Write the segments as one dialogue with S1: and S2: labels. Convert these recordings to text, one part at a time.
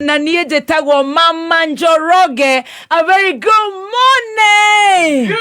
S1: Na niye jetagwo Mama Njoroge. A very good morning.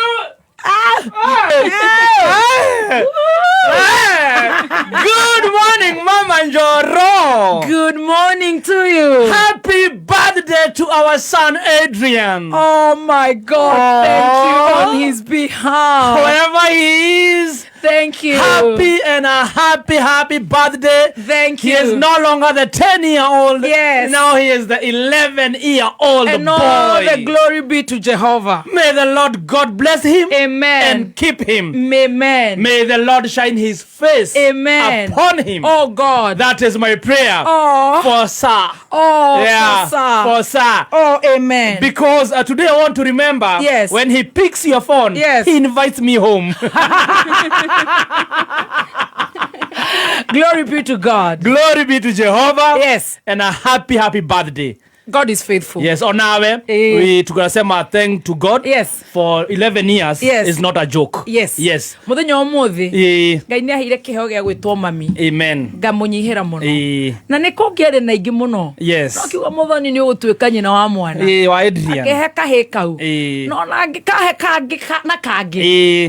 S2: Good morning, Mama Njoro.
S1: Good morning to you.
S2: Happy birthday to our son Adrian.
S1: Oh my God, thank you on his behalf.
S2: Wherever he is,
S1: thank you.
S2: Happy and a happy birthday.
S1: Thank you.
S2: He is no longer the 10-year-old.
S1: Yes.
S2: Now he is the 11-year-old
S1: and
S2: boy.
S1: all the glory be to Jehovah.
S2: May the Lord God bless him.
S1: Amen.
S2: And keep him.
S1: Amen.
S2: May the Lord shine his face
S1: Amen.
S2: upon him.
S1: Oh God.
S2: That is my prayer.
S1: Oh.
S2: For sir.
S1: Oh,
S2: Yeah. For sir.
S1: Oh, amen.
S2: Because today I want to remember,
S1: yes,
S2: when he picks your phone,
S1: yes,
S2: he invites me home.
S1: Glory be to God.
S2: Glory be to Jehovah.
S1: Yes.
S2: And a happy birthday.
S1: God is faithful.
S2: Yes, onawe. We tukasema thank to God.
S1: Yes.
S2: For 11 years.
S1: Yes.
S2: Is not a joke.
S1: Yes.
S2: Yes.
S1: Muthenya umuthi. Ngai ni ahire kiheo gia gwitwo mami.
S2: Amen.
S1: Ngamunyihira muno. Na niko ngiari na ingi muno.
S2: Yes.
S1: No kiuga muthoni ni ugutwika nyina wa mwana.
S2: Wa Adrian.
S1: Akehe kahikau. No na ngikahe kangi na kangi.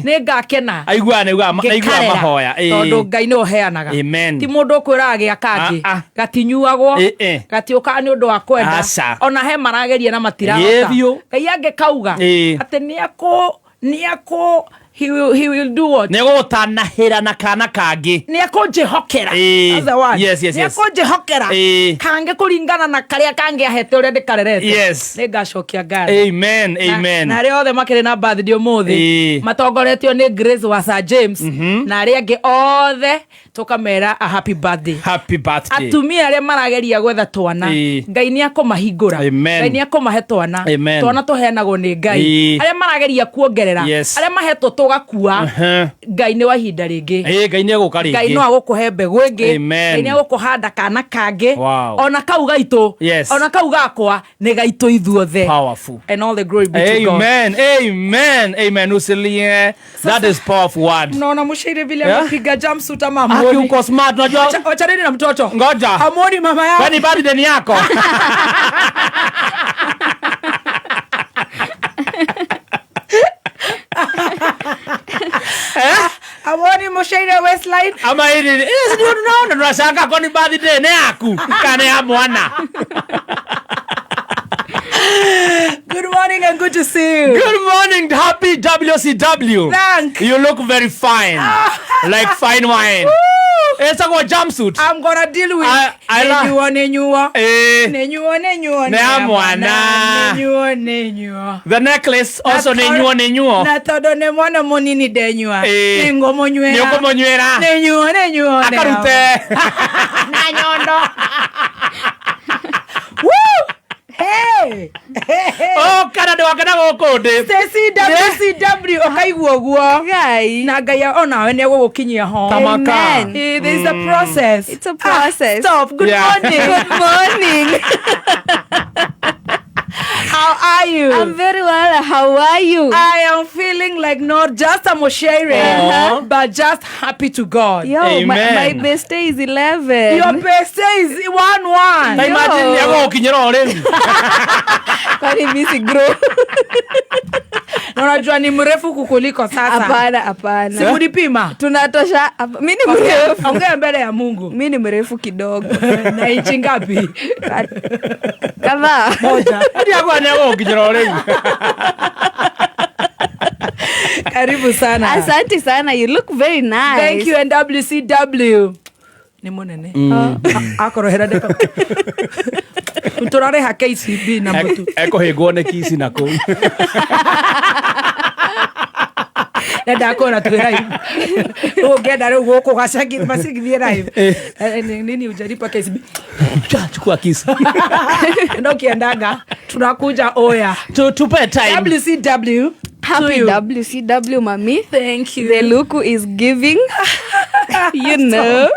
S1: Ni ngakena.
S2: Aigua mahoya.
S1: Tondu Ngai ni uheanaga.
S2: Amen.
S1: Ti mundu ukwiraga gia kangi. Gatinyuagwo. Gatiuka ni undu wa kwenda. Ona he marageria na matirahota. Ngai angikauga ati niako he will do what?
S2: Nego tanahira na kana kangi.
S1: Niako jehokera.
S2: That's the one. Yes.
S1: Niako jehokera. Kange kuringana na karia kange ahete uria ndikarerete.
S2: Yes.
S1: Nigacokia ngari.
S2: Amen.
S1: Na aria othe makire na birthday umuthi. Matongoretio ni Grace wa Sir James. Na aria angi othe tukamera a happy birthday.
S2: Happy birthday.
S1: Atumia aria marageria gwetha twana. Ngai ni akomahingura. Ngai ni akomahe twana. Twana tuheanagwo ni Ngai. Aria marageria kuongerera. Aria mahetwo tugakua. Ngai ni wa ihinda ringi.
S2: Ngai ni aguka ringi.
S1: Ngai no agukuhe mbegu ingi. Ngai ni agukuhanda kana kangi. Ona kau gaitu. Ona kau gakwa ni gaitu ithuothe.
S2: Powerful.
S1: And all the glory be to God.
S2: Amen. Usilie. That is powerful word.
S1: Unaona mshire vile amepiga jumpsuit ama
S2: Aki uko smart, unajua.
S1: Wachaneni na mtoto.
S2: Ngoja.
S1: Hamuoni mama yao.
S2: Kwani birthday ni yako?
S1: Hamuoni mshire waistline?
S2: Ama hili. Sio tunaona tunashaka kwani birthday ni yaku. Kana ya mwana.
S1: Good morning and good to see you.
S2: Good morning, happy WCW.
S1: Thank
S2: you. Look very fine. Like fine wine. It's a jumpsuit.
S1: I'm gonna deal with nenyuo.
S2: The necklace also nenyuo.
S1: Na todo ne mwana monini denyua. Ningo monywera.
S2: Nyoko monywera.
S1: Nenyuo.
S2: Akarute.
S1: Na nyondo. Woo! Hey!
S2: Oh, Canada wakana gukudi.
S1: Stacy WCW okaigua guo. Ngai. Na Ngai ona we ne gukinyia ho.
S2: Amen.
S1: It is a process.
S3: It's a process.
S1: Stop. Good morning.
S3: Good morning.
S1: How are you?
S3: I'm very well. How are you?
S1: I am feeling like not just a moshere, but just happy to God.
S3: Yo, my birthday is 11.
S1: Your birthday is 1-1.
S2: Na imagine yako ukinyera ole.
S3: Kwani mimi grow.
S1: Na unajua ni mrefu kukuliko sasa.
S3: Hapana.
S1: Sikulipima.
S3: Tunatosha. Mimi ni mrefu.
S1: Ongea mbele ya Mungu.
S3: Mimi ni mrefu kidogo.
S1: Na inchi ngapi?
S3: Kadhaa.
S1: Moja.
S2: Hadi yako anako ukinyera ole.
S1: Karibu sana.
S3: Asante sana. You look very nice.
S1: Thank you and WCW. Ni monene. Akorohera deka. Utorare hake ICB na mtu.
S2: Eko hegone kisi nako.
S1: Ndakona twira hivi. Ugenda rero goko gacagi masigithira hivi. Nini ujaripa KCB?
S2: Chukua kisi.
S1: Ndio kiendaga tunakuja oya.
S2: Tupe time.
S1: WCW.
S3: Happy WCW, mommy.
S1: Thank you.
S3: The look is giving. You know.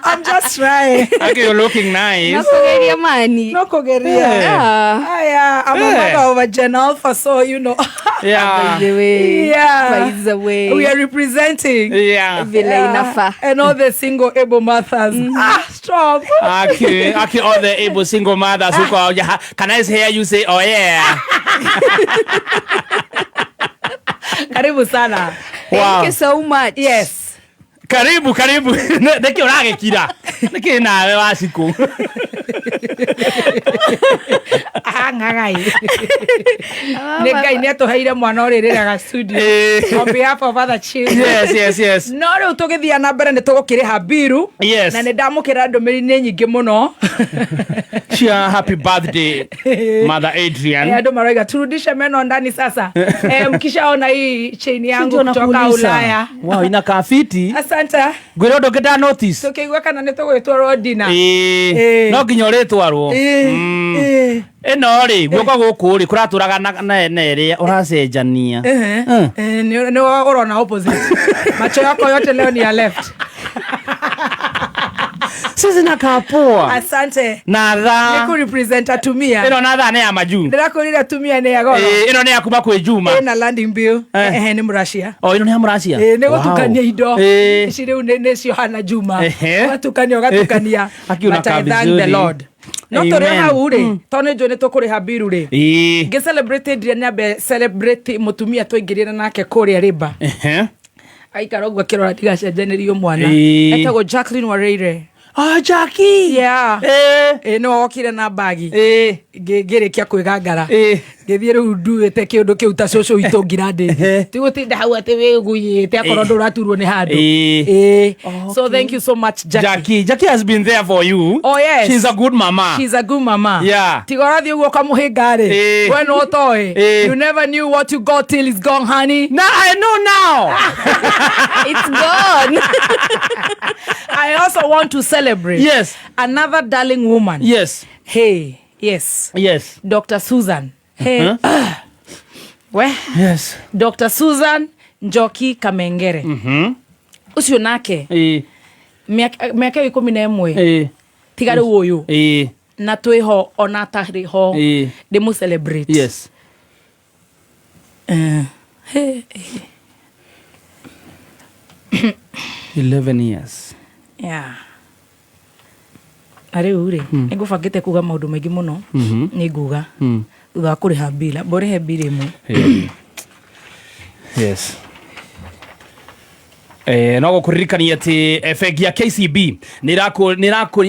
S1: I'm just trying.
S2: Okay, you're looking nice.
S3: Nakugeria mani.
S1: No kugeria.
S3: Yeah.
S1: I'm a mother of a Gen Alpha, so you know.
S2: Yeah.
S3: By the way.
S1: Yeah.
S3: By the way.
S1: We are representing.
S2: Yeah.
S3: Vile inafa.
S1: And all the single able mothers. Strong.
S2: Okay, all the able single mothers who call you. Can I hear you say, oh yeah?
S1: Karibu sana.
S3: Thank you so much.
S1: Yes.
S2: Karibu. Niki uragekira. Niki nawe wasiku.
S1: Ngai. Ngai netuheire mwana uririraga studio. On behalf of other children.
S2: Yes.
S1: No riu tugithia na mbere nitugukiriha biru.
S2: Yes.
S1: Na ndamukira ndomiri ni nyingi muno.
S2: Chia happy birthday Mother Adrian.
S1: Ndo maraiga turudishe meno ndani sasa. Mkishaona hii chain yangu kutoka Ulaya.
S2: Wow, ina kafiti.
S1: Asante.
S2: Gwiro ndokenda notice.
S1: Tukigwa kana nitugwitwarwo dina.
S2: No nginya uritwarwo. Eno ri guko guku ri kuraturaga na iri uracenjania.
S1: Ni urona opposite. Macho yako yote leo ni ya left.
S2: Sisi na kapoa.
S1: Asante.
S2: Natha.
S1: Niku representer Tumia.
S2: Ino natha ne ya maju.
S1: Ndirakurira Tumia ne ya goro.
S2: Ino ne ya kuma kwe Juma.
S1: Na landing bill. Ni Murashia.
S2: Oh, ino ne ya Murashia.
S1: Ne gutukania indo. Cire ne cio hana Juma. Gatukania. But I thank the Lord. No tore hau ri tone jo ne tukuriha biru ri nge celebrate dia nyabe celebrate mutumia twaingirira nake kuria riba aikara ogwa kirora tigacenjanirio mwana etagwo Jacqueline Wareire.
S2: Jackie.
S1: Yeah. No okire na bagi. Ngirikia kwigangara. Ngithie riu nduite kiundu kiu ta coco itu ngirandi. Tigutinda hau ati we guyite akorwo nduraturwo ni handu. So thank you so much Jackie.
S2: Jackie has been there for you.
S1: Oh yes.
S2: She's a good mama.
S1: Yeah. Tigorathi uguo kamuhingari. We no toy. You never knew what you got till it's gone, honey.
S2: Now I know now.
S3: It's gone.
S1: I also want to celebrate.
S2: Yes.
S1: Another darling woman.
S2: Yes.
S1: Hey. Yes. Dr. Susan. Hey.
S2: Yes.
S1: Dr. Susan Njoki Kamengere. Ucio nake. Miaka 11. Tigari uyu. Na twiho ona tari ho. Demo celebrate.
S2: Yes.
S1: Hey.
S2: 11 years.
S1: Yeah. Ari ure. Ngufagite kuga maundu maingi muno. Ni nguga. Thutha kuriha bila. Borehe bila mu.
S2: Yes. No gukuririkania ati bengi ya KCB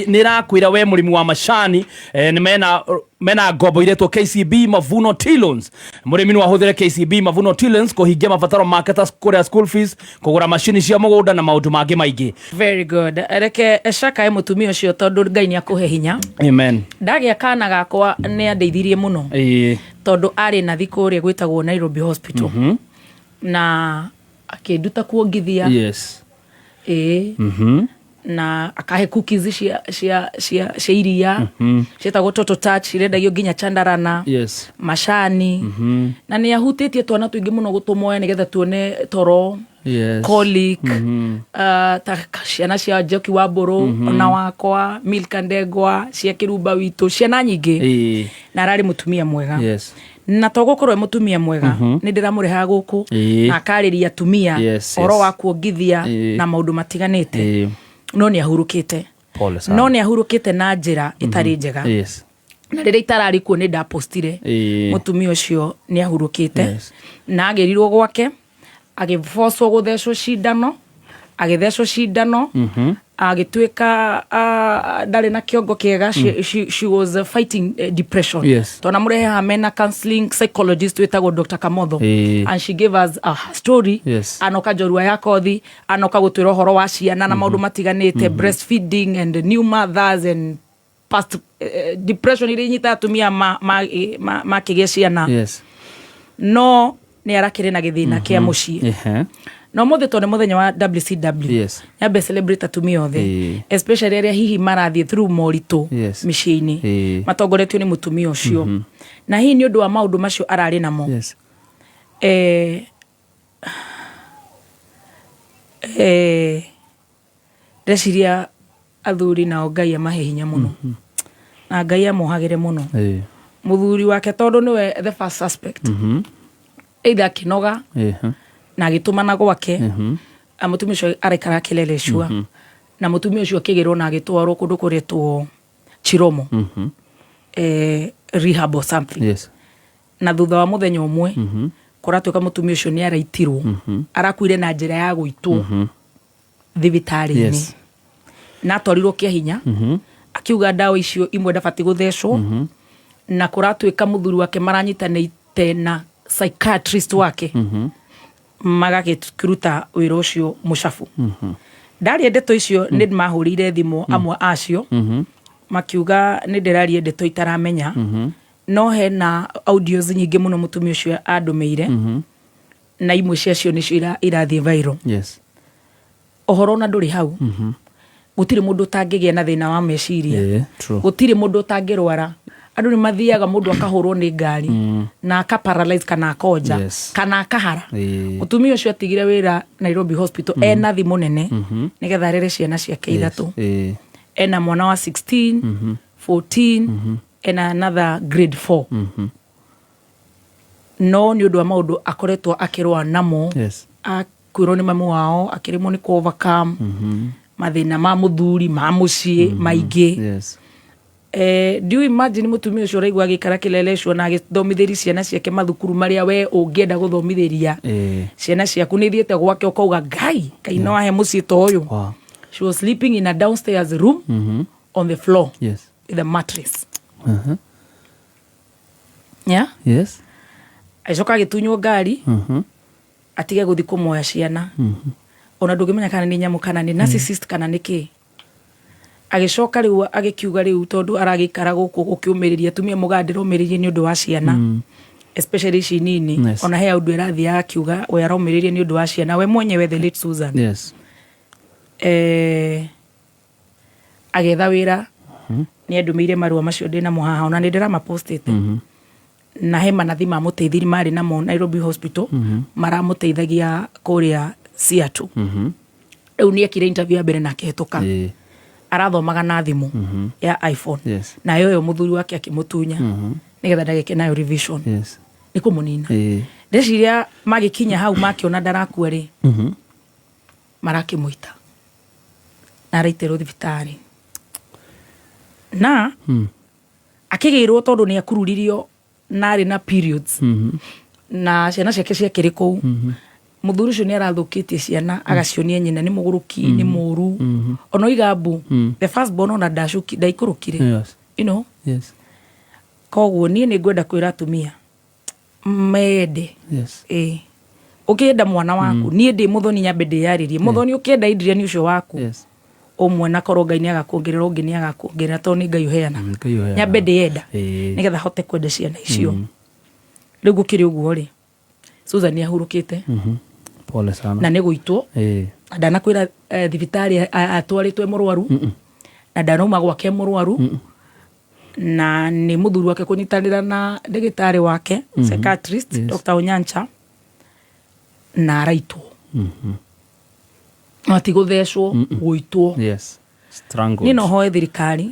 S2: nirakwira we murimu wa macani ni mena ngombo iretwo KCB Mavuno T-Loans. Murimi no ahuthire KCB Mavuno T-Loans kuhingia mabataro make ta kuria school fees, kugura machine cia mugunda na maundu mangi maingi.
S1: Very good. Reke eshaka mutumia ucio tondu Ngai ni akuhe hinya.
S2: Amen.
S1: Ndagia kana gakwa ni andeithirie muno. Tondu ari na thiku ri gwitagwo Nairobi Hospital. Na akinduta kuongithia.
S2: Yes.
S1: Na akahe cookies cia iria. Cietagwo Toto Touch irendagio nginya Chandarana.
S2: Yes.
S1: Macani. Na ni ahutitie twana twingi muno gutumoya nigetha tuone toro.
S2: Yes.
S1: Colic. Ta ciana cia Njoki wa Mburu na wakwa Milka Ndegwa cia Kiruba witu ciana nyingi. Na rari mutumia mwega.
S2: Yes.
S1: Na togukorwo mutumia mwega ni ndiramuriha guku na akariria tumia oro wa kuongithia na maundu matiganite no ni ahurukite na njira itari njega na riri itarari kuo ni ndapostire mutumia ucio ni ahurukite na agerirwo gwake agifoswo guthecwo cindano agituika ndari na kiongo kiega. She was fighting depression. Tona murehe hamena counseling psychologist wetagwo Dr. Kamotho and she gave us a story. Anoka jorua ya kothi, anoka gutwira horo wa ciana na maundu matiganite, breastfeeding and new mothers and past depression iri nyita atumia ma kigia ciana. No ni arakire na githina kia mucii. No mothe tone muthenya wa WCW. Yabe celebrate atumia othe. Especially area hihi marathie through moritu miciini. Matongoretio ni mutumia ucio. Na hii ni undu wa maundu macio arari namo. ndeciria athuri nao Ngai amahe hinya muno na Ngai amuhagire muno muthuri wake tondu niwe the first suspect either kinoga na gitumana gwake mutumia ucio araikara Kileleshwa na mutumia ucio akigirwo na agitwarwo kundu kuretwo Chiromo rehab or something na thutha wa muthenya umwe kuratuika mutumia ucio ni araitirwo arakuire na njira ya guitwo thibitari-ini na twarirwo kia hinya akiuga ndawa icio imwe ndabati guthecwo na kuratuika muthuri wake maranyitanite na psychiatrist wake magakiruta wira ucio mucafu ndari ndeto icio ni mahurire thimu amwe acio makiuga ni ndirarie ndeto itaramenya no hena audios nyingi muno mutumia ucio andumeire na imwe ciacio nicio irathie viral ohoro na nduri hau gutire mundu tangigia na thina wa meciria gutire mundu tangirwara andu ni mathiaga mundu akahurwo ni ngari na aka paralyze kana akonja kana akahara mutumia ucio atigire wira Nairobi Hospital ena thimu nene nigetha rere ciana ciake ithatu ena mwana wa 16 14 ena another grade 4 no ni undu wa maundu akoretwo akirwa namo akwirwo ni mamu wao akirimo ni ku overcome mathina ma muthuri ma mucii maingi do you imagine mutumia ucio raigwa agikara Kileleshwa na agithomithiria ciana ciake mathukuru maria we ungienda guthomithiria ciana ciaku ni thiete gwake ukauga Ngai no ahe mucii to uyu she was sleeping in a downstairs room on the floor with a mattress aicoka agitunywo ngari atige guthi kumoya ciana ona ndungimenya kana ni nyamu kana ni narcissist kana niki agicoka riu agikiuga riu tondu aragikara guku ukiumiriria tumia mugandira umiririe ni undu wa ciana especially ici nini ona he undu irathi akiuga we aromiririe ni undu wa ciana we mwenyewe the late Susan agetha wira ni andumeire marua macio ndina muhaha ona ni ndirama postete na he manathi ma muteithiri mari namo Nairobi Hospital maramuteithagia kuria Seattle riu ni akire interview ya mbere na akihituka arathomaga na thimu ya iPhone na yoyo muthuri wake akimutunya nigetha ndageke nayo revision ni kumunina ndeciria magikinya hau makiona ndarakua ri marakimuita na raitero thibitari na akigirwo tondu ni akururirio nari na periods na ciana ciake ciakiri kou muthuri ucio ni arathukitie ciana agacionia nyina ni muguruki ni muru ono igambu the first born ona dashuki ndaikurukire you know koguo ni ngwenda kwira atumia mende ukienda mwana waku ni ndi muthoni nyambe ndiyaririe muthoni ukienda indiria ni ucio waku umwe na korwo Ngai ni agakuongerera ungi ni agakuongerera to ni Ngai uheana nyambe ndiyenda nigetha hote kwenda ciana icio riu gukiri uguo ri Susan ahurukite
S2: pole sana
S1: na neguitwo ndanakwira thibitari atwaritwe murwaru na ndanoma gwake murwaru na ni muthuri wake kunyitanira na ndagitari wake psychiatrist Dr. Onyancha na araitwo ati guthecwo guitwo
S2: strangled
S1: ni no hoe thirikari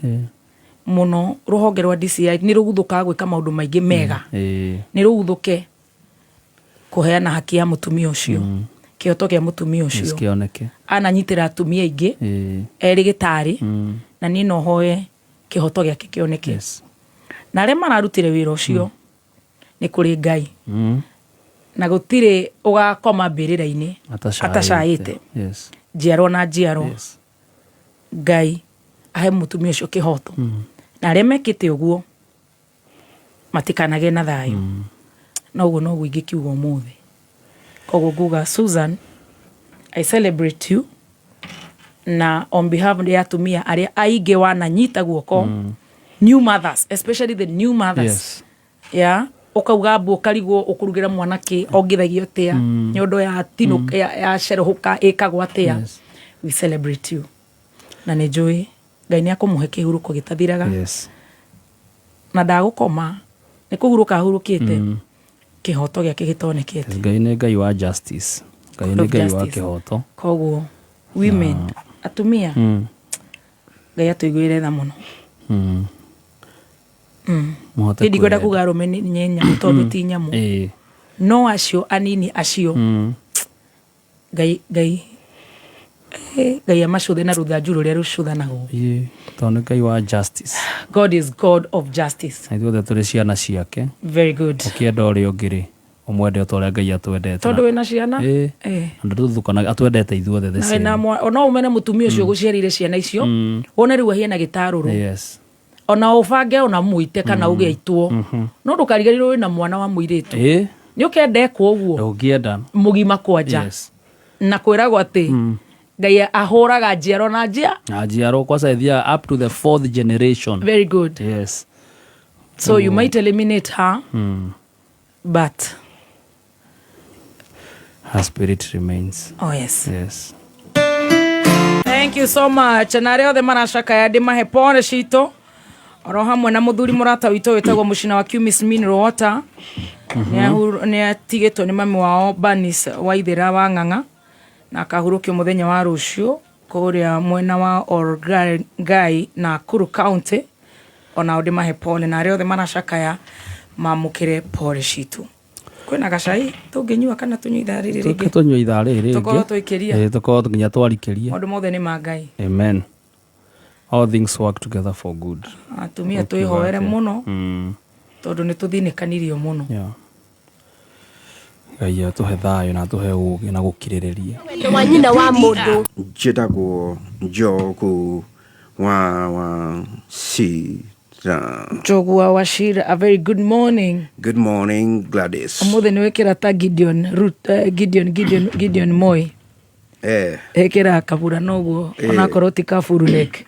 S1: muno ruhonge rwa DCI ni ruguthuka gwika maundu maingi mega ni ruguthuke kuheana haki ya mutumia ucio kioto kia mutumia ucio
S2: kioneke
S1: ananyitira atumia ingi erigitari na ni no hoe kihoto giake kioneke na re mararutire wira ucio ni kuri Ngai na gutire ugakoma mbirira-ini atacaite njiarwo na njiarwo Ngai ahe mutumia ucio kihoto na aria mekite uguo matikanage na thayo na uguo no ingikiuga umuthi koguo nguga Susan I celebrate you na on behalf ya atumia aria aingi wananyita guoko new mothers especially the new mothers ukauga mbu ukarigwo ukurugira mwanake ongithagio tia nyondo ya tino ya sherehuka ikagwa tia we celebrate you na ne joy Ngai ni akumuhe kihuruko gitathiraga na ndagukoma ni kuhuruka hurukite kihoto giake gitonekete
S2: Ngai ni Ngai wa justice Ngai ni Ngai wa kihoto
S1: koguo women atumia Ngai atuiguire tha muno Hindi kwenda kuga arume ni nyamu tondu ti nyamu no acio anini acio Ngai amacuthe na ruthanju ruria rucuthanagwo
S2: tondu Ngai wa justice.
S1: God is God of justice.
S2: Na ithuothe turi ciana ciake.
S1: Very good.
S2: Ukienda uria ungiri umwende o toria Ngai atwendete.
S1: Tondu wina ciana
S2: andu tuthukana atwendete ithuothe the same.
S1: Na ona umene mutumia ucio guciarire ciana icio wona riu ahiana gitaruru.
S2: Yes.
S1: Ona ubange ona muite kana ugeitwo no ndukarigarirwo wina mwana wa muiritu ni ukende ko uguo
S2: ndugienda
S1: mugima kwanja na kwiragwo ati Ngai ahuraga njiaro na njiaro
S2: kwa saithia up to the 4th generation.
S1: Very good.
S2: Yes.
S1: So you might eliminate her but
S2: her spirit remains.
S1: Oh yes.
S2: Yes.
S1: Thank you so much. Na reo the marashaka ya dimahe pone shito oro hamwe na muthuri murata wito wetagwo mucina wa Cumis Mineral Water ni atigitwo ni mami wao Banis Waithira wa Ng'ang'a na akahurukio muthenya wa rucio kuria mwena wa Olgai na Kuru County ona odi mahe pole na reo the marashaka ya mamukire pole shitu kwina gacai tunginyua kana tunyua ithari ringi
S2: tunyua ithari ringi
S1: tukorwo twikiria
S2: tukorwo nginya twarikiria
S1: maundu mothe ni ma Ngai.
S2: Amen. All things work together for good.
S1: Atumia twihoere muno tondu ni tuthinikanirio muno.
S2: Ngai atuhe thayo na atuhe ugi na gukiririria
S3: wa nyina wa mundu
S4: njitagwo Njogu wa Shira.
S1: Njogu wa Wachira. A very good morning.
S4: Good morning Gladys.
S1: Amuthe ni wekira ta Gideon Moi ekira kabura noguo ona koroti kafurunek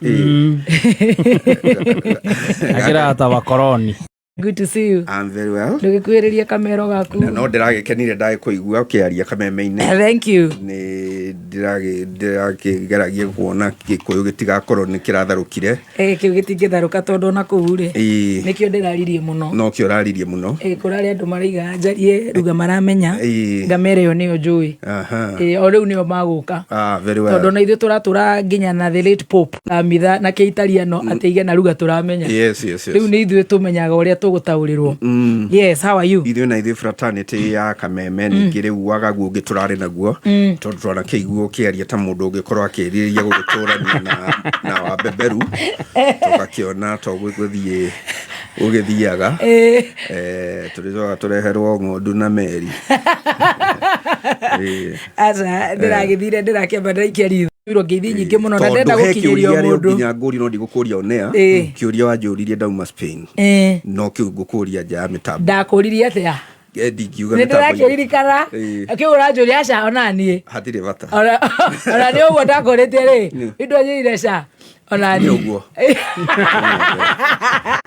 S2: akira ta bakoroni.
S1: Good to see you.
S4: I'm very well.
S1: Ndugikwereria kamero gaku.
S4: No ndiragikenire ndagikuigua ukiaria kameme-ini.
S1: Thank you.
S4: Ni ndirageragia kuona gikuyu gitigakorwo ni kiratharukire.
S1: Kiu gitingitharuka tondu na kuure. Nikio ndiraririe muno.
S4: No kio raririe muno.
S1: Kurari andu mariga njarie ruga maramenya. Ngamere yo niyo njui. O riu niyo maguka.
S4: Very well.
S1: Tondu na ithu turatura nginya na the late Pope Amitha na Keitariano ateige na ruga turamenya.
S4: Yes.
S1: Riu ni ithu tumenyaga uria tugutaurirwo. Yes, how are you?
S4: Ithu na ithu fraternity ya kameme ningi riu wagaguo giturari naguo tondu twana kiguo kiaria ta mundu ungikorwo akiriria gugiturania na wa beberu tukakiona tugithie ugithiaga turizoga tureherwo ng'ondu na meri
S1: aza ndiragithire ndirakĩamba ndaikia ritho ngithi nyingĩ mũno na ndenda gũkinyĩria mũndũ
S4: nginya ngũri no ndigũkũria onea kĩũria wanjũririe ndauma Spain no kĩu ngũkũria nja ya mĩtambo
S1: ndakũririe atĩa
S4: ndingiuga
S1: mĩtambo ndĩrakĩririkana kĩu ũranjũria aca ona niĩ
S4: hatirĩ bata
S1: ona nĩ ũguo ndakũrĩtie rĩ indo njĩrire ca ona niĩ ũguo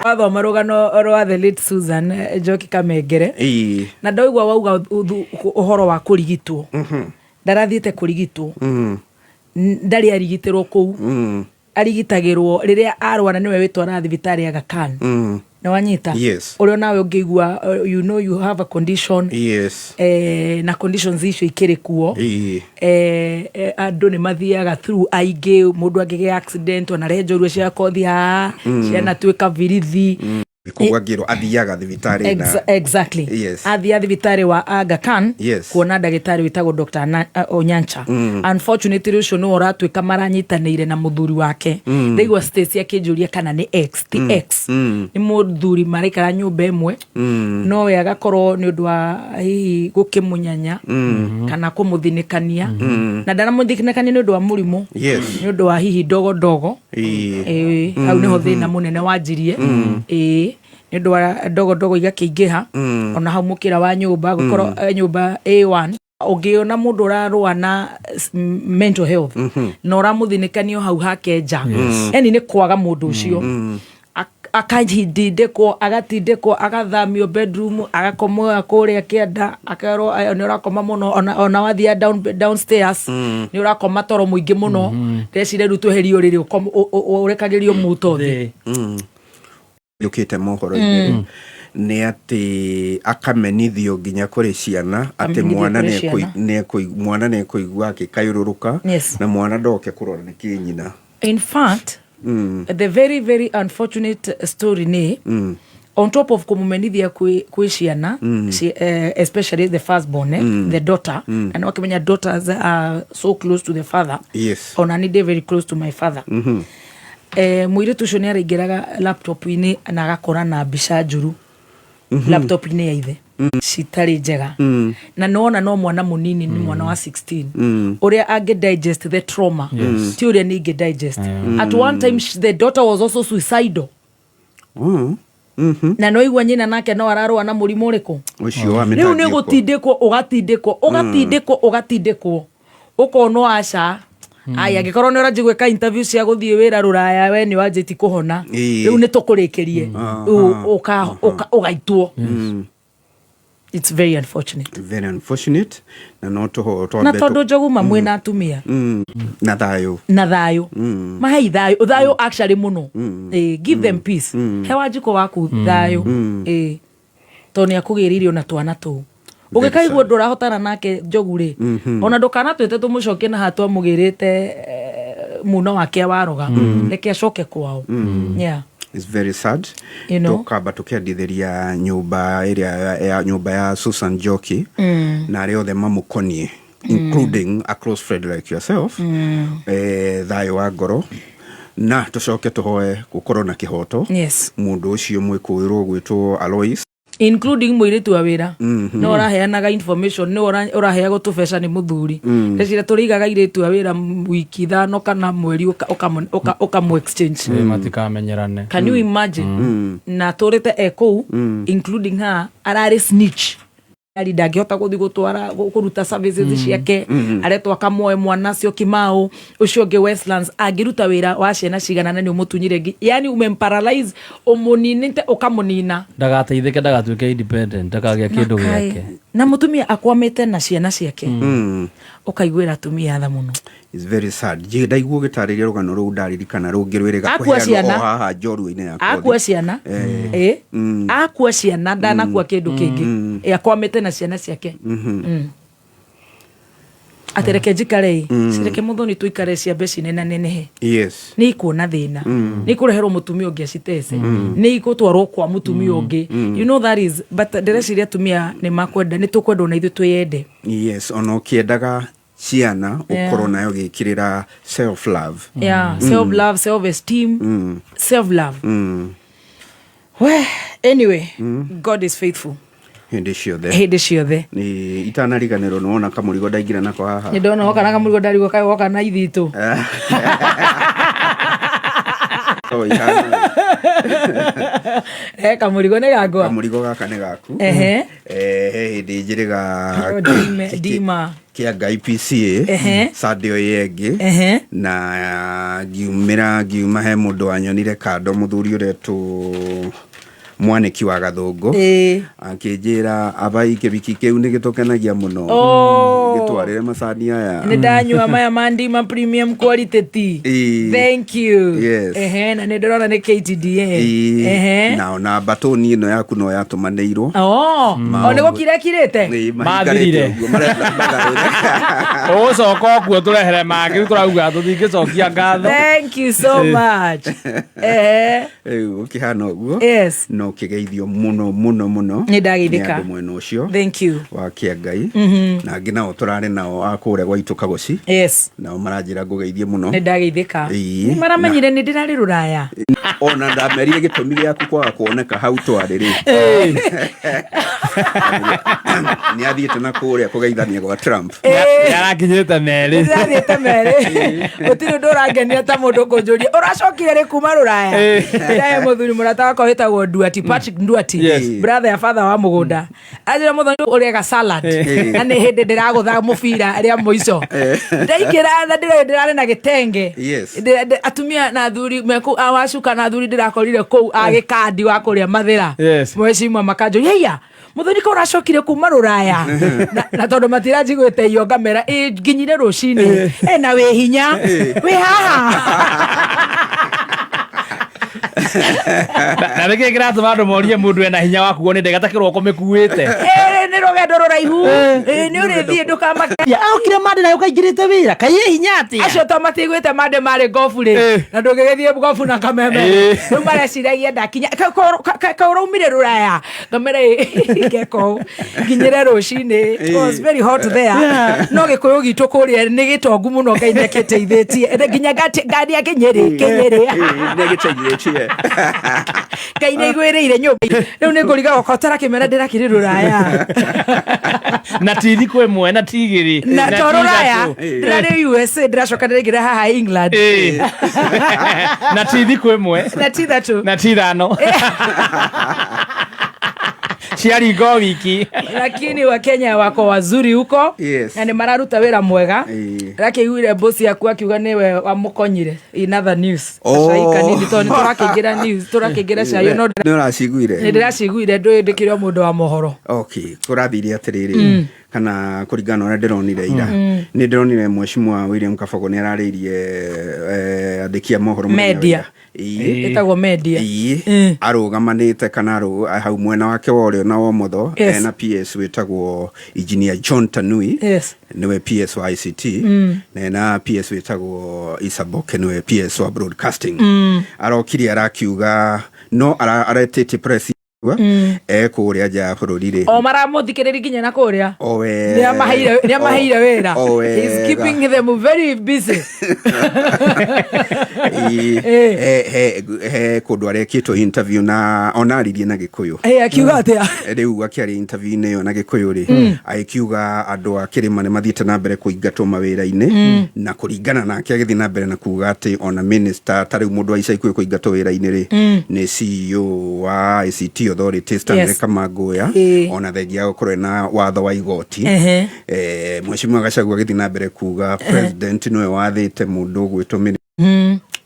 S1: wathoma rũgano rwa the late Susan Njoki Kamengere na ndaigua wauga ũhoro wa kũrigitwo ndarathiĩte kũrigitwo ndari arigitirwo kuu arigitagirwo riria arwana niwe witwara thibitari ya Aga Khan na wanyita urio nawe ungigua you know you have a condition na conditions icio ikiri kuo andu ni mathiaga through aige mundu angige accident ona renjorwe cia kothi ha ciana twika virithi
S4: kugagiro athiaga thibitari na
S1: exactly athia thibitari wa Aga Khan kuona ndagitari witagwo Dr. Onyancha unfortunately ucio no uratwika maranyitanire na muthuri wake ndigwa Stacy akinjuria kana ni XTX ni muthuri marikara nyumba imwe no we agakorwo ni undu wa hihi gukimunyanya kana kumuthinikania na ndaramuthinikania ni undu wa murimu ni undu wa hihi dogo au niho thina munene wanjirie nindo wa dogo igakĩingĩha ona hau mukira wa nyumba gukorwo nyumba A1 ungiona mundu urarua na mental health no ramuthinikaniyo hau hake nja eni ni kwaga mundu ucio akajidindeko agatindeko agathamio bedroom agakomoa kuria kienda akero ni urakoma muno ona wathia downstairs ni urakoma toro muingi muno ndecire ru tweherio riri urekagirio muto thi
S4: yukite mohoro ni ati akamenithio nginya kuri ciana ati mwana ne kuigua akikayururuka na mwana ndoke kurora ni kinyina.
S1: In fact, the very very unfortunate story ni on top of kumumenithia kwi ciana, especially the firstborn, the daughter, and wakimenya daughters are so close to the father.
S4: Yes.
S1: Ona ni very close to my father. Muiritu ucio ni araingiraga laptop-ini na agakora na mbica njuru laptop-ini ya ithe citari njega, na nona no mwana munini ni mwana wa 16 uria ange digest the trauma, ti uria ni inge digest. At one time the daughter was also suicidal. Na no igwa nyina nake no ararwa na murimu uriku
S4: ucio wa
S1: mitangiko. Riu ni ugatindikwo ukono aca aya gikorwo ni uranji gweka interview cia guthie wira ruraya we ni wanjiti kuhona riu ni tukurikirie ugaitwo. It's very unfortunate.
S4: Very unfortunate. Na no to
S1: na tondu Njogu mamwe na atumia
S4: na thayo
S1: mahei thayo actually muno. Give them peace. He wanjiko waku thayo to ni akugiririo na twana tu ugikaigwo ndurahotana nake Njogu ri ona ndukana twete tumucokie na hatwa mugirite muno wake waroga reke acoke kwao. Yeah,
S4: it's very sad.
S1: You know?
S4: Tukaba tukiandithiria nyumba ya Susan Njoki na aria othe mamukonie including a close friend like yourself. Thayo wa ngoro na tucoke tuhoe gukorwo na kihoto.
S1: Yes.
S4: Mundu ucio mwikuirwo gwitwo Alois,
S1: including muiritu wa wira no uraheanaga information no uraheaga tubeca ni muthuri ndecira turigaga iritu wa wira wiki thano kana mweri ukamu exchange
S2: matikamenyerane.
S1: Can you imagine? Na turite ekou including her arari snitch ari ndangihota guthi gutwara kuruta services ciake aretwa kamoe mwana cio Kimau ucio nge Westlands agiruta wira wa ciana cigana na ni umutunyire yani umemparalyze umuninite ukamunina
S2: ndagateithike ndagatuike independent ndakagia kindu giake
S1: na mutumia akwamite na ciana ciake ukaigwira atumia tha muno.
S4: It's very sad. Ndaiguo gitariria rugano ru ndaririkana rungirwirega kuheana haha Njorua-ini yakwa
S1: akua ciana akua ciana ndanakua kindu kingi akwamite na ciana ciake atereke njikare cireke muthoni tuikare cia mbeci nena nenehe.
S4: Yes.
S1: Ni kuona thina ni kureherwo mutumia ungi acitece ni gutwarwo kwa mutumia ungi. You know that is, but ndĩreciria atumia ni makwenda ni tukwenda na ithu twiyende.
S4: Yes, ono kiendaga ciana ukorwo nayo gikirira self love.
S1: Self love, self esteem, self love. Well, anyway, God is faithful.
S4: Hindi ciothe ni itanariganirwo nona kamurigo ndaingira nako haha
S1: ni ndona woka na kamurigo ndarigo kai woka na ithitu kamurigo ni gakwa
S4: kamurigo gaka ni gaku hindi njiriga
S1: Dima
S4: kia Ngai PCA sadio yengi na ngiuma he mundu anyonire kando muthuri uretu mwaniki wa Gathungu akijira abai kibiki kiu ni gitukenagia muno gitwarire macani aya
S1: ni ndanyua maya Mandima premium quality tea. Thank you.
S4: Yes.
S1: Na ni ndorona ni KTDA
S4: na batoni ino yaku no yatumaneirwo
S1: ni gukirekirite
S2: mathirire ucoka kuo turehere mangi turauga tuthingicokia ngatho.
S1: Thank you so much.
S4: Ukihana uguo no kigeithio muno
S1: ni ndageithika
S4: mwena ucio.
S1: Thank you
S4: wa Ngai na ngina uturare nao akure gwaitu Kagoci nao maranjira ngugeithie muno
S1: ni ndageithika ni maramenyire ni ndirari ruraya
S4: ona ndamerire gitumi giaku kwaga kuoneka hau twariri ni athiite na kuria kugeithania gwa Trump
S2: yarakinyite meri
S1: utiri ndurangenia ta mundu kunjuria uracokire ri kuma ruraya ndaye muthuri murata wako hitagwo Nduati Patrick Nduati brother ya father wa mugunda ajira muthoni urega salad na ni hindi ndiragutha mubira aria muico ndaikira ndirare na gitenge atumia na thuri meku awacuka na thuri ndirakorire kou agikandi wa kuria mathira mwecimwa makanjo yeya muthoni ko uracokire kuma ruraya na tondu matiraji gwite iyo ngamera nginyire rucini na we hinya we haha
S2: na reke gratu bado morie mundu ena hinya waku wone ndegata kiroko mekuite
S1: ni rogendo ruraihu ni uri thie ndukamakia
S2: kire mande na ukaingirite wira kai hinya ati
S1: acio to matigwite mande mari gofu ri na ndugigithie gofu na kameme no mareciragia ndakinya kauraumire ruraya ngamere geko nginyire rucini it was very hot there no gikuyu gitu kuria ni gitongu muno ngai nekiteithitie nginya ngadi akinyiri ni giteithitie ngai ni igwirire nyumba riu ni nguriga gokotara kimera ndirakiri ruraya
S2: na tithi kwemwe na tigiri
S1: na toruraya ndirari USA ndiracoka ndirigira haha England
S2: na tithi kwemwe
S1: na tithatu
S2: na tithano ciari go wiki
S1: lakini Wakenya wako wazuri huko na ni mararuta wira mwega rake yule bosi yaku akiuga niwe wamukonyire in other news shaika nini to ni turakigira news turakigira shayo no ndiraciguire ndikire mundu wa mohoro
S4: kurathire atiriri kana kuringana na ndironire ira ni ndironire mheshimiwa William Kabogo ni araririe andikia mohoro
S1: media etagwo media
S4: arugamanite kana hau mwena wake wore na womotho na PS wetagwo engineer John Tanui niwe PS wa ICT na PS wetagwo Isaboke niwe PS wa broadcasting arokiri arakiuga no aretete press kuria ja bururi
S1: o maramuthikiriri ginya na kuria ni amaheire wira he's keeping them very busy
S4: kundu arekitwo interview na onaririe na Gikuyu
S1: akiuga atia
S4: riu akiari interview ne na Gikuyu ri akiuga andu akirima ne mathiete na mbere kuingatwo mawira-ini na kuringana nake agithi na mbere na kuuga ati ona minister tariu mundu wa ica kuingatwo wira-ini ri ni CEO wa ICT authority Stanley Kamagoya ona thengia gukorwo na watho wa igoti mheshimiwa Gachagua agithi na mbere kuuga president niwe wathite mundu gwitwo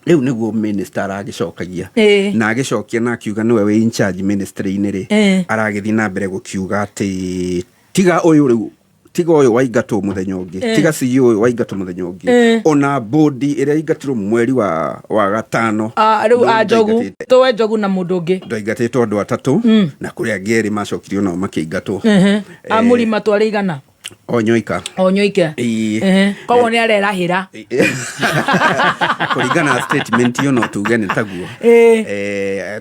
S4: riu niguo minister agicokagia na agicokia na akiuga niwe we in charge ministry-ini ri aragithi na mbere gukiuga ati tiga uyu riu tiga uyu waigatwo muthenya ungi tiga CEO uyu waigatwo muthenya ungi ona bodi iria igatirwo mweri wa gatano
S1: riu ajogu towe jogu na mundu ungi
S4: ndoigatitwo andu atatu na kuria ngeri macokirio nao makiingatwo
S1: amuri matwari igana
S4: onyoika
S1: koguo ni arerahira
S4: kuringana na statement yo no tuge ni taguo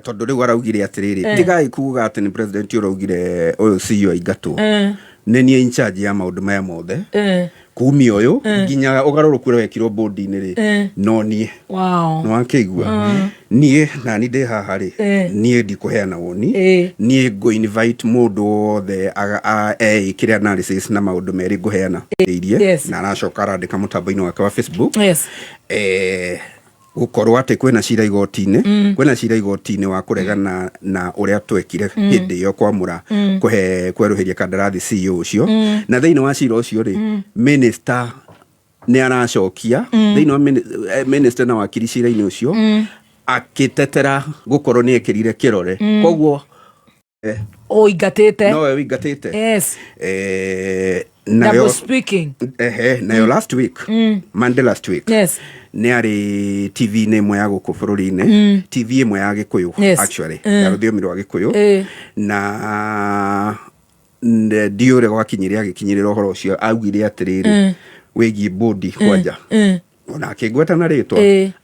S4: tondu riu araugire atiriri tiga ikuga ati ni president uraugire uyu CEO aingatwo nenie in charge ya maundu maya mothe kumi uyu nginya ugaruruku wekirwo bodi-ini ri no nie no akigua nie na ni ndi haha ri nie ndikuheana woni nie go invite mundu othe ikire analysis na maundu meri nguheana irie na aracoka arandika mutambo-ini wake wa Facebook gukorwo ati kwina cira igoti-ini wa kuregana na uria twekire hindi iyo kwamura kweruhiria kandarathi CEO ucio na thiini wa cira ucio ri minister ni aracokia thiini wa minister na wakiri cira-ini ucio akitetera gukorwo ni ekirire kirore koguo
S1: ingatite
S4: no we ingatite
S1: double speaking
S4: nayo last week Monday last week ni ari TV ne mwe ya guku bururi-ini TV mwe ya Gikuyu actually ya rudhiomi rwa Gikuyu na ndiore gwakinyiria gikinyirira uhoro ucio augire atiriri wegi body kwanja ona akigweta na ritwa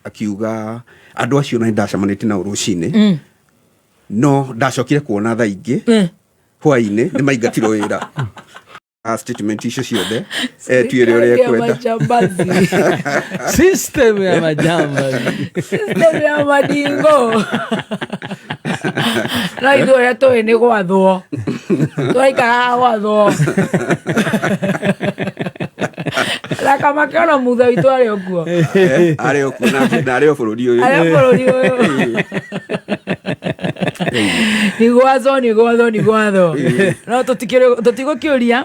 S4: akiuga andu acio na ndacamanite na urucini no ndacokire kuona thaa ingi hwa-ini ni maingatirwo wira statement icio ciothe tuire uria kwenda
S2: system ya majambazi
S1: system ya madingo na ithuĩ ũrĩa tũĩ nĩ gwathwo twaikaraga gwathwo na kama kana mutha witũ arĩ okuo
S4: na arĩ o bũrũri ũyũ
S1: Nigwatho no tutigũkĩũria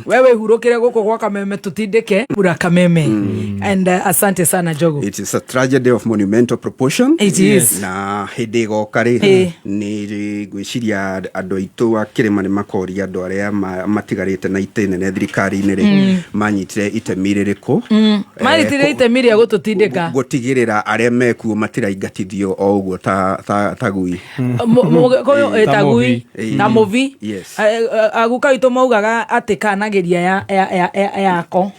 S1: wewe hurũkĩre gũkũ gwa Kameme tutindĩke bura Kameme. And asante sana Jogo.
S4: It is a tragedy of monumental proportion.
S1: It is.
S4: Na hĩndĩ ĩgoka rĩ nĩ gwĩciria andũ aitũ a kĩrĩma nĩ makoria andũ arĩa matigarĩte na itĩ nene thirikari-inĩ rĩ manyitire itemi rĩrĩkũ
S1: manyitire itemi rĩa gũtũtindĩka
S4: gũtigĩrĩra arĩa mekuo matiraingatithio o ũguo ta Gui
S1: ta Gui na Muvi. Aguka witũ maugaga atĩ kanagĩria yako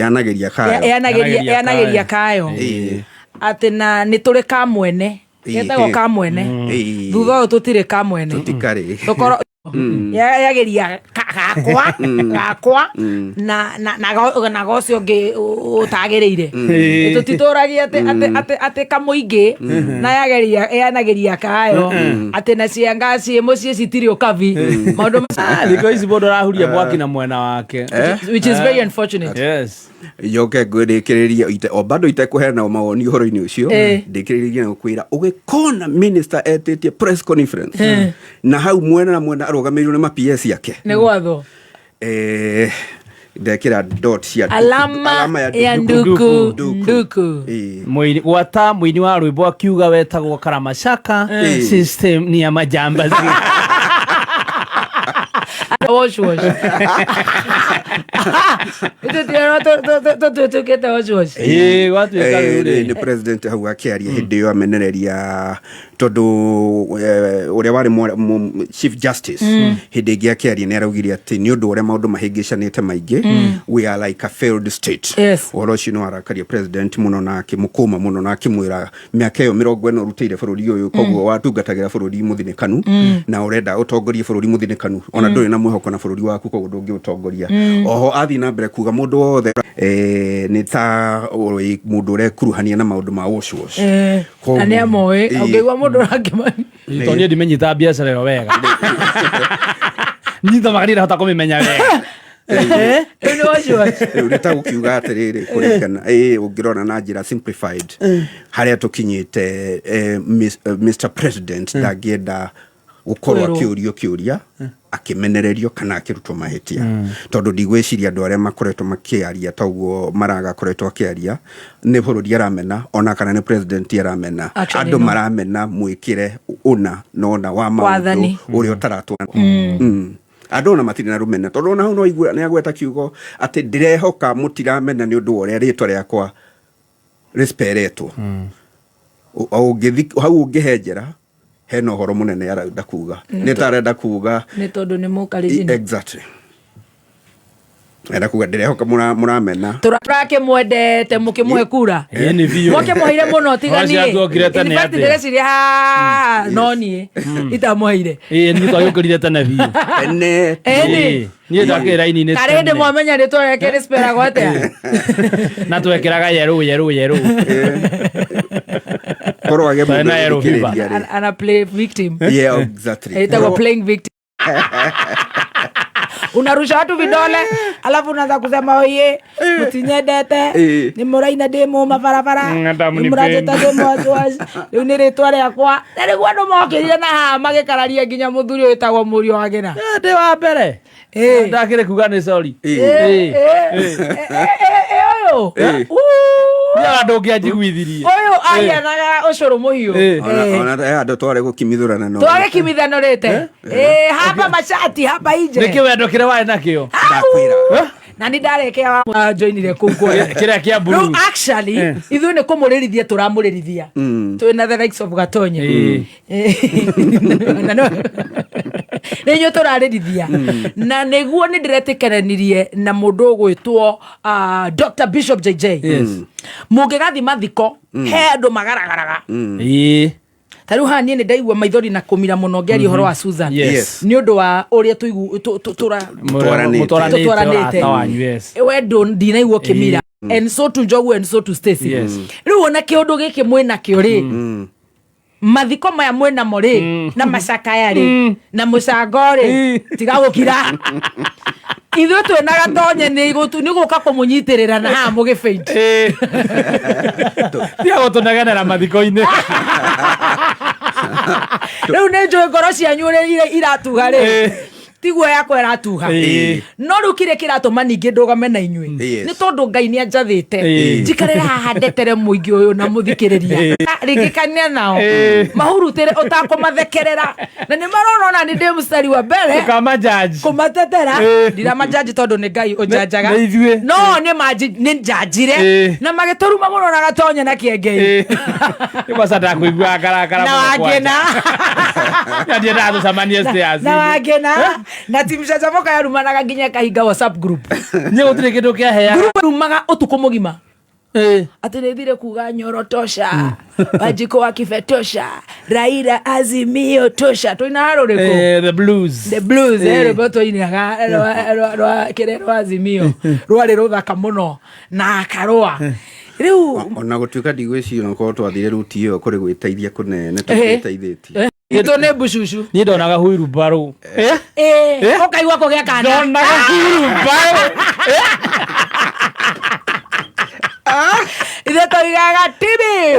S1: yanagĩria kayo atĩ na nĩ tũrĩ ka mwene getagwo ka mwene thutha ũyũ tũtirĩ ka mwene tũkorwo yageria gakwa na gocio ũngĩ ũtagĩrĩire tũtitũragia atĩ kamũingĩ na yanagĩria kayo atĩ na cianga ciĩ mũciĩ citirĩ ũkabi maũndũ
S2: thikũ ici mũndũ arahuria mwaki na mwena wake,
S1: which is very unfortunate.
S2: Yes.
S4: Yoke ngwĩrĩkĩrĩria o bado itekũheana mawoni ũhoro-inĩ ũcio ndĩkĩrĩria na gũkwĩra ũgĩkona minister etĩtie press conference na hau mwena na mwena arũgamĩrĩirwo nĩ ma-PS yake
S1: nĩ gwatho
S4: ndekĩra dot cia
S1: alama ya nduku
S2: gwata mũini wa rwĩmbo akiuga wetagwo Karamashaka system ni ya majambazi.
S1: Wash.
S4: Ni president hau akĩaria hĩndĩ ĩyo amenereria tondũ ũrĩa warĩ chief justice hĩndĩ ĩngĩ akĩaria nĩ araugire atĩ nĩ ũndũ ũrĩa maũndũ mahĩngĩcanĩte maingĩ we are like a failed state. Ũhoro ũcio nĩ warakaria president mũno na akĩmũkũma mũno na akĩmwĩra mĩaka ĩyo 40 ũrutĩire bũrũri ũyũ koguo watungatagĩra bũrũri mũthinĩkanu na ũrenda ũtongorie bũrũri mũthinĩkanu ona ndũrĩ na mwĩhoko na bũrũri waku koguo ndũngĩũtongoria. Oho athiĩ na mbere kuga mũndũ wothe nĩ ta mũndũ ũrekuruhania na maũndũ ma wash
S1: na nĩ amoĩ ũngĩigua mũndũ ũrakĩmani
S2: tondũ ndimenyita biacara ĩyo wega nyita magarĩra hota kũmĩmenya wega
S4: Ureta ukiuga atiriri kurikana ungirona na njira simplified haria tukinyite Mr President ndagienda gukorwa kiuria akimenererio kana akirutwo mahitia tondu ndigwiciria andu aria makoretwo makiaria taguo maraga koretwo akiaria ni bururi aramena ona kana ni president aramena andu maramena mwikire una nona wa maundu uri utaratwa andu na matiri na rumena tondu na hau no igua ni agweta kiugo ati ndirehoka mutiramena ni undu uria ritwa riakwa resperetwo hau ungihenjera hena horo munene arenda kuga ni tarenda kuga
S1: ni tondu ni mukarijini
S4: exactly era kuga ndirehoka muramena
S1: turake mwendete mukimuhe kura
S2: ni biyo
S1: mukimuhire muno tiganie ni ndireciria no nie itamuhire
S2: ni twagĩũkĩrire tene biyo niĩ ndakĩra raini-inĩ
S1: karĩ ndĩ mwamenya rĩtwa rĩake rĩsperago atĩa
S2: na twekĩraga yerũ
S4: korwo
S1: ana play victim
S4: exactly
S1: itago playing victim unarusha watu vidole alafu unaanza kusema oye mutinyendete ni muraina demo mabarabara ni murajeta demo wazi riu ni ritwa riakwa na rigu andu mokirire na ha magikararia nginya muthuri witagwo murio wagena
S2: ndi wa mbere ndakire kuga ni sorry oyo ya ndo ngianjiguithirie
S1: oyo arianaga ucuru muhiu
S4: ona andu tware gukimithurana no
S1: tware kimithanurite hapa mashati hapa ije
S2: niki wendo kire wae nakio
S4: ndakwira
S1: na ni ndarekea joinire kuko
S2: kire kia buru
S1: no actually ithu ni kumurerithia turamurerithia twina the likes of Gatonye nenyo turarerithia na neguo ni ndiretekeranirie na mundu gwitwo Dr Bishop JJ mungigathi mathiko he andu magaragaraga taru hani ni ndaigua maithori na kumira muno ngeri horo wa Susan ni undu wa uria twaranite wendo ndinaigua kimira and so to Jogu and so to Stacy riu ona kiundu giki mwina kio ri mathiko maya mwena mori na macaka yari na mucango ri tiga gukira ithu twina Gatonye ni guka kumunyitirira na ha mugifeint
S2: tiga gutunegenera mathiko-ini
S1: Riu ne njoe ngoro cianyu iratuga ri tiguo yakwa iratuha no riu kire kiratuma ningi ndugame na inyui ni tondu Ngai ni anjathite njikarira haha ndetere muingi uyu na muthikiriria ringikania nao mahurutire utakumathekerera na ni marona ni ndi mstari wa mbere
S2: kama judge
S1: kumatetera ndira majaji tondu ni Ngai unjajaga no ni maji ni njajire na magitoruma muno na gatonye na kiengei
S2: ibasata kuigua karakara
S1: na wagena
S2: ndia ndazo samania stairs
S1: na wagena na timsha jamoka ya rumanaga nginya kahinga WhatsApp group
S2: nye gutire kindu kia hea
S1: group rumaga utuko mugima atirethire kuga Nyoro tosha Wanjiku wa Kifetosha Raila Azimio tosha toina haruriko
S2: the blues
S1: roboto inaga rwa kirero Azimio rwari ruthaka muno na akarwa riu
S4: ona gutuika ndigwiciria ko twathire ruti iyo kuri gwiteithia kunene twiteithitie
S1: ito ne bushushu
S2: ni ndonaga huiru baro
S1: okaigwa kugia kana
S2: ndonaga huiru baro
S1: ithe toigaga tibi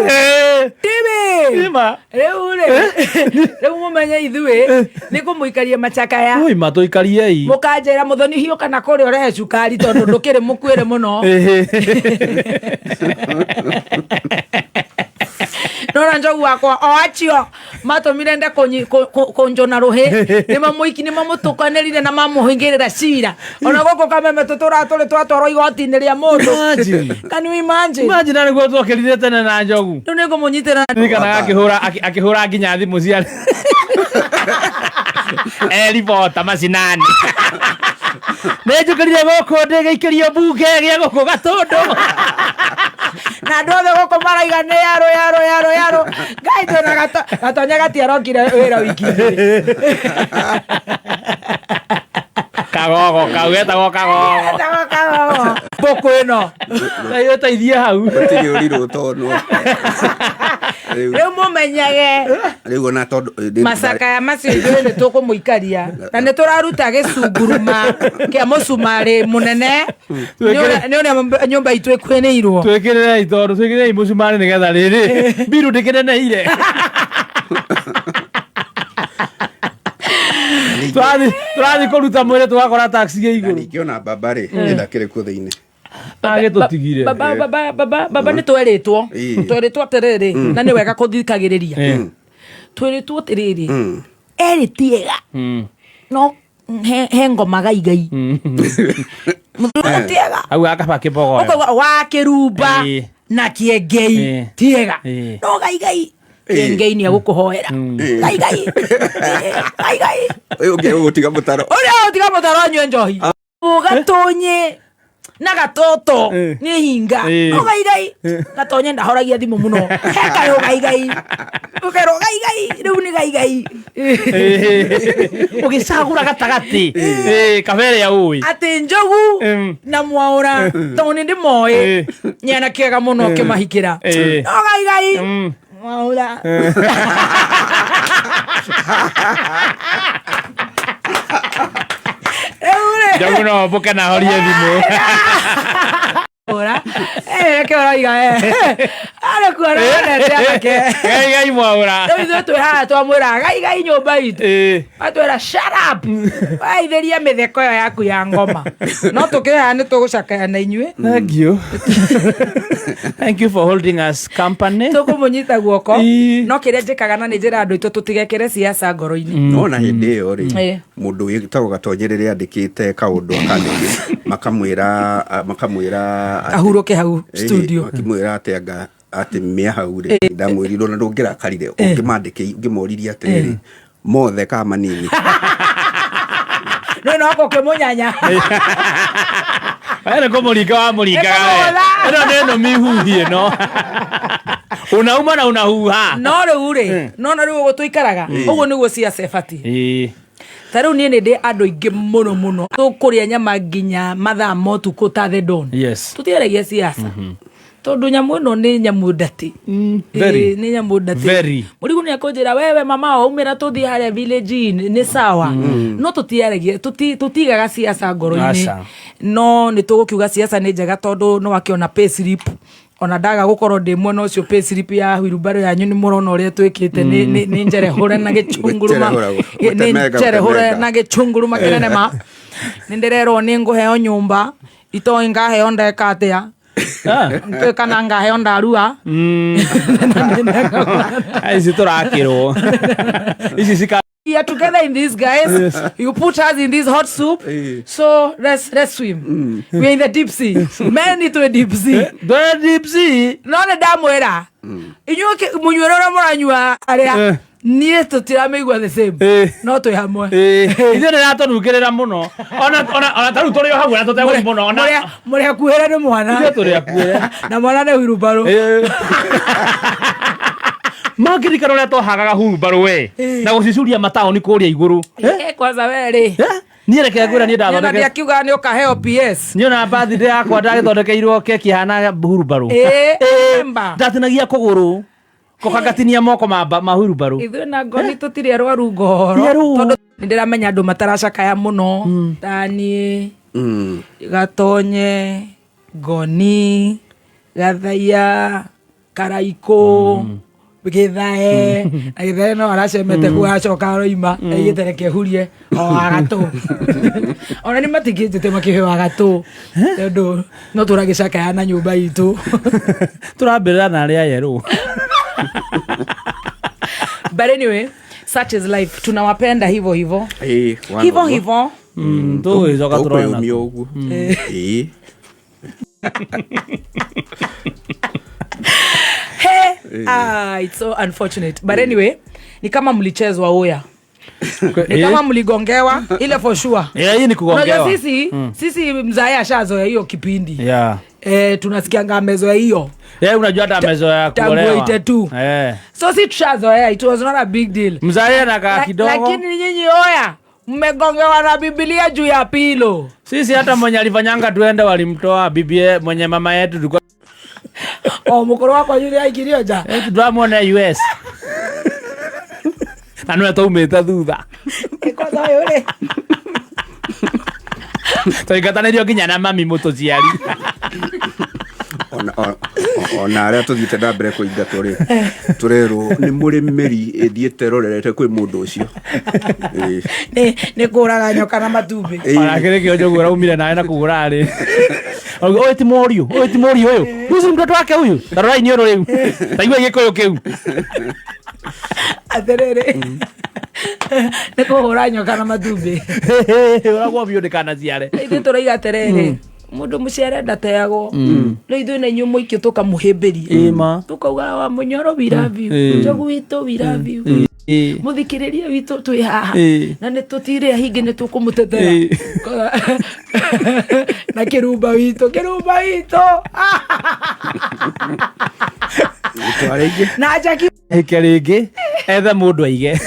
S1: riu mumenye ithuĩ nĩ kũmũikaria macakaya
S2: matoikariei
S1: mũkanjĩra mũthoni hiũ kana kũrĩa ũrehe cukari tondũ ndũkĩrĩ mũkuĩre mũno nona njogu wakwa o acio matũmire nde kũnjona rũhĩ nĩ mamũtukanĩrire na mamũhingĩrĩra cira ona gũkũ Kameme tũtũratũrĩ twatwarwo igoti-inĩ rĩa mũndũ can you imagine
S2: nĩguo twokerire tene na njogu
S1: rĩu nĩ ngũmũnyitĩra
S2: kana akĩhũra nginya thimũ cia ribota macinani nĩ njũkĩrire gũkũ ndĩgĩikĩrio mbunge gĩa gũkũ Gatũndũ
S1: na andũ othe gũkũ maraiga nĩ yarũ Ngai twĩna Gatonya gatiarokire wĩra wiki
S2: kagogo kau getagwo kagogo
S1: mbũkũ ĩno
S2: ĩteithie hau
S4: gũtirĩ ũrirũ tonwo
S1: rĩu mũmenyage
S4: rĩu ona tondũ
S1: macakaya macio ithuĩ nĩ tũkũmũikaria na nĩ tũraruta gĩcunguruma kĩa mũcumarĩ mũnene nĩ ũrĩa nyũmba itũ ĩkwĩnĩirwo
S2: twĩkĩrĩrei tondũ twĩkĩrĩrei mũcumarĩ nĩgetha rĩrĩ mbiru ndĩkĩneneire tũrathi kũruta mwĩrĩ tũgakora taxi ya igũrũ
S4: ningĩona baba rĩ ndakĩrĩ kuo thĩinĩ
S2: agĩtũtigire
S1: baba nĩ twerĩtwo atĩrĩrĩ na nĩ wega kũthikagĩrĩria twĩrĩtwo atĩrĩrĩ erĩ tiega no he ngoma gaigai mũthuri tiega
S2: au akaba kĩbogoyo
S1: ũkauga wa kĩrumba na kĩengei tiega no gaigai kĩengei nĩ agũkũhoera gaigai
S4: ũyũ ũngĩ ũgũtiga mũtaro
S1: ũrĩa ũgũtiga mũtaro nyue njohi Gatũnyĩ na Gatoto nĩ hinga no gaigai Gatonye ndahoragia thimũ mũno hekayo gaigai ũkerwo gaigai rĩu nĩ gaigai
S2: ũgĩcagũra gatagatĩ kaberĩa ũĩ
S1: atĩ Njogu na Mwaũra tondũ nĩ ndĩmoĩ nyena kĩega mũno kĩmahikĩra no gaigai Mwaũra
S2: Njogu no mbũke na horie thimũ
S1: ora ke ora iga ara kuara nete
S2: gaigai Mwaũra
S1: rĩu twĩ haha twamwĩra gaigai nyũmba itũ atwĩra shut up waithĩria mĩtheko ĩyo yaku ya ngoma no tũkĩhaha nĩ tũgũcakaya na inyuĩ
S2: thank you for holding us company
S1: tũkũmũnyita guoko no kĩrĩa njĩkaga na nĩ njĩra andũ aitũ tũtigekĩre ciaca ngoro-inĩ
S4: no na hĩndĩ ĩyo rĩ mũndũ wĩtagwo Gatonye rĩrĩa andĩkĩte kaũndũ akandĩkĩra makamwĩra
S1: ahurũke hau studio
S4: makimwĩra atĩ anga atĩ mĩa hau rĩ ndamwĩrirwo na ndũngĩrakarire ũngĩmoririe atĩrĩrĩ mothe ka manini
S1: no ko kĩmũnyanya
S2: nĩ kũmũringa wa mũringaga ĩno nĩ ĩno mihuhi ĩno unauma na unahuha
S1: no rĩu rĩ nona rĩu ũgũtũikaraga ũguo nĩguo ciaca ĩbatiĩ ta rĩu niĩ nĩ ndĩ andũ aingĩ mũno mũno tũkũrĩa nyama nginya mathaa motukũ ta the dawn tũtiaragia ciaca tondu nyamu ĩno nĩ nyamu ndati nĩ nyamu ndati mũrigu nĩ akũnjĩra wewe mama waumĩra tũthiĩ harĩa village nĩ sawa no tũtiaragia tũtigaga ciaca ngoro-inĩ no nĩ tũgũkiuga ciaca nĩ njega tondũ no wakĩona pay slip ona ndaga gukorwo ndi mwena ucio pay slip ya wheelbarrow yanyu ni murona uria twikite ni njerehure na gichunguruma ni njerehure na gichunguruma kinene ma ni ndirerwo ni nguheo nyumba ito ngaheo ndeka atia kana ngaheo ndarua
S2: ici turakirwo ici sika.
S1: We are together in this, guys. Yes. You put us in this hot soup. So let's swim. We're in the deep sea. Men into a deep sea.
S2: The deep sea.
S1: No ne damwera. Inyuke munywera muranywa aria. Nie tutirameigwa the same. No to hamwe.
S2: Ithe ne ratonukirira muno. Ona taru turi hau na tutegwa muno. Ona
S1: muri akuhera ni mwana.
S2: Ithe turi akuhera.
S1: Na mwana ne wheelbarrow.
S2: Magirikano ria tohagaga wheelbarrow we na gucicuria mataoni kuria iguru
S1: kwanza weri
S2: ni reke ngwira ni ndathondeke
S1: ni akiuga ni ukaheo PS
S2: ni ona birthday yakwa ndagithondekeirwo keki hana wheelbarrow ndatinagia kuguru kokagatinia moko ma wheelbarrow
S1: ithu na ngoni tutire arwaru ngoro tondu ndiramenya andu mataracakaya muno tani gatonye ngoni gathaia karaiko githae na githae no aracemete kuacoka roima egitereke hurie o agatu ona ni matikijite makihewa agatu tondu no turagicakaya na nyumba itu
S2: turambirira na aria yeru.
S1: But anyway, such is life. Tunawapenda hivyo hivyo hivyo
S2: tu izoka turona
S4: miogu
S1: it's so unfortunate. But anyway, ni kama mlichezwa oya. Ni kama mligongewa ile for sure.
S2: Hii ni kugongewa.
S1: Unajua sisi mzae ashazoea hiyo kipindi.
S2: Yeah.
S1: Tunasikia ngamezoea hiyo.
S2: Unajua hata amezoea kuolewa.
S1: So si tushazoea, it was not a big deal.
S2: Mzae anakaa kidogo.
S1: Lakini nyinyi oya mmegongewa na Biblia juu ya pilo.
S2: Sisi hata mwenye alifanyanga tuende walimtoa bibie mwenye mama yetu tulikuwa
S1: mukuru wako yule aikirio ja.
S2: Turamwona US. Anu ataumeta thutha.
S1: Kwanza yule.
S2: Toigatanirio nginya na mami mutuciari.
S4: Ona aria tuthite ndambere kuingatwo ri turero ni muri meri ethiete rorerete kwi mundu ucio
S1: ni kuraga nyoka na matumbi
S2: ona kire kio njogu raumire nae na kugura ri oyo ti morio uyu ucio mtoto wake uyu tarai ni oro riu taigwa gikoyo kiu
S1: aterere ni kugura nyoka na matumbi
S2: uragwo bio ndikana ciare
S1: ithu turaiga aterere mundu muciare ndateagwo no ithu na nyumu ikio tukamuhimbirie tukauga wa munyoro we love you njogu witu we love you muthikiririe witu twi haha na ni tutire hingi ni tukumutetera na kirumba witu
S4: twarege
S1: na jaki
S2: eke ringi ethe mundu aige